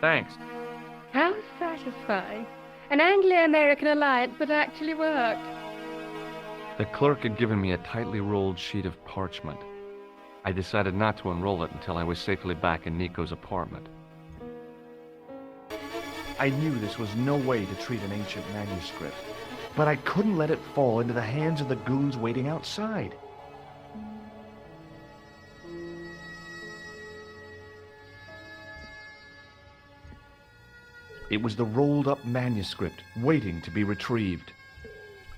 Thanks. How satisfying. An Anglo-American alliance that actually worked. The clerk had given me a tightly rolled sheet of parchment. I decided not to unroll it until I was safely back in Nico's apartment. I knew this was no way to treat an ancient manuscript, but I couldn't let it fall into the hands of the goons waiting outside. It was the rolled-up manuscript waiting to be retrieved.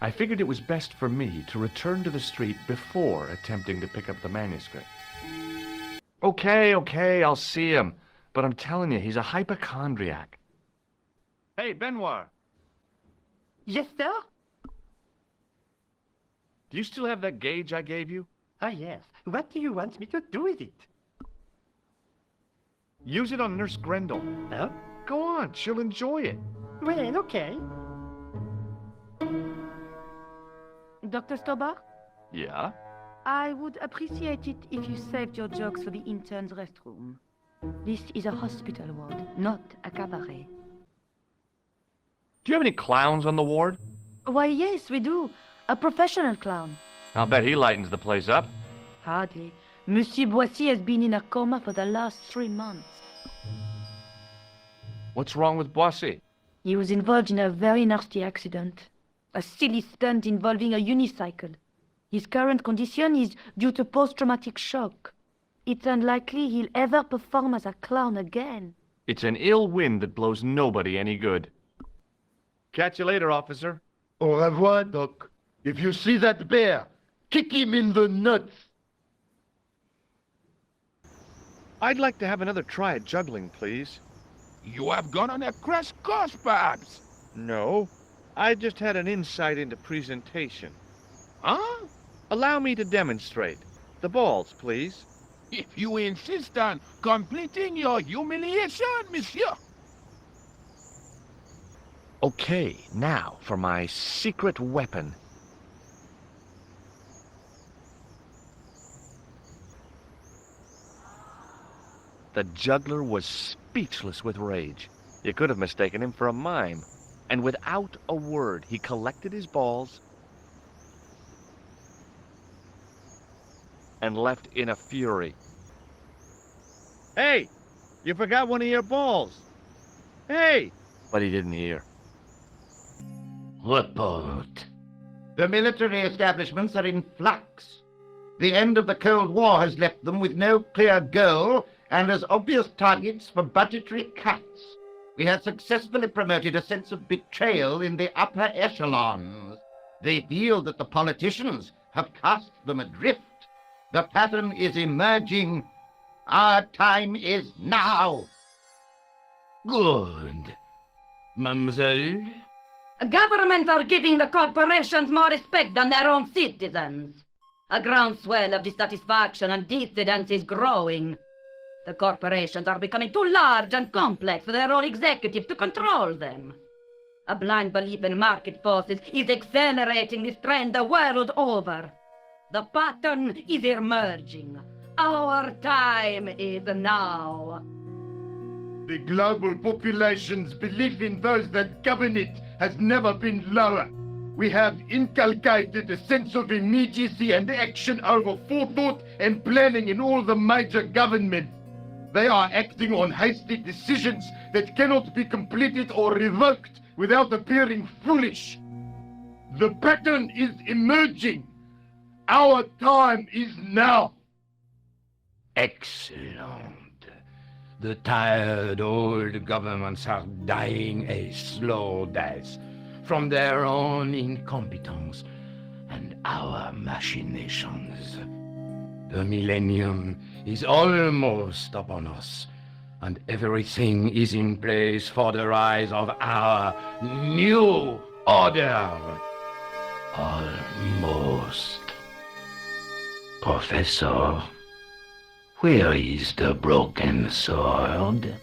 I figured it was best for me to return to the street before attempting to pick up the manuscript. Okay, I'll see him. But I'm telling you, he's a hypochondriac. Hey, Benoit, Yes, sir? do you still have that gauge I gave you? Ah, yes. What do you want me to do with it? Use it on Nurse Grendel. Huh? Go on, she'll enjoy it. Well, okay. Dr. Stobar, Yeah? I would appreciate it if you saved your jokes for the intern's restroom. This is a hospital ward, not a cabaret. Do you have any clowns on the ward? Why, yes, we do. A professional clown. I'll bet he lightens the place up. Hardly. Monsieur Boissy has been in a coma for the last 3 months. What's wrong with Boissy? He was involved in a very nasty accident. A silly stunt involving a unicycle. His current condition is due to post-traumatic shock. It's unlikely he'll ever perform as a clown again. It's an ill wind that blows nobody any good. Catch you later, officer. Au revoir, Doc. If you see that bear, kick him in the nuts. I'd like to have another try at juggling, please. You have gone on a crash course, perhaps? No, I just had an insight into presentation. Huh? Allow me to demonstrate. The balls, please. If you insist on completing your humiliation, monsieur. Okay, now for my secret weapon. The juggler was speechless with rage. You could have mistaken him for a mime. And without a word, he collected his balls and left in a fury. Hey, you forgot one of your balls. Hey! But he didn't hear. Report. The military establishments are in flux. The end of the Cold War has left them with no clear goal and as obvious targets for budgetary cuts. We have successfully promoted a sense of betrayal in the upper echelons. They feel that the politicians have cast them adrift. The pattern is emerging. Our time is now. Good. Mademoiselle? Governments are giving the corporations more respect than their own citizens. A groundswell of dissatisfaction and dissidence is growing. The corporations are becoming too large and complex for their own executives to control them. A blind belief in market forces is accelerating this trend the world over. The pattern is emerging. Our time is now. The global population's belief in those that govern it has never been lower. We have inculcated a sense of immediacy and action over forethought and planning in all the major governments. They are acting on hasty decisions that cannot be completed or revoked without appearing foolish. The pattern is emerging. Our time is now. Excellent. The tired old governments are dying a slow death from their own incompetence and our machinations. The millennium is almost upon us, and everything is in place for the rise of our new order. Almost. Professor, where is the broken sword?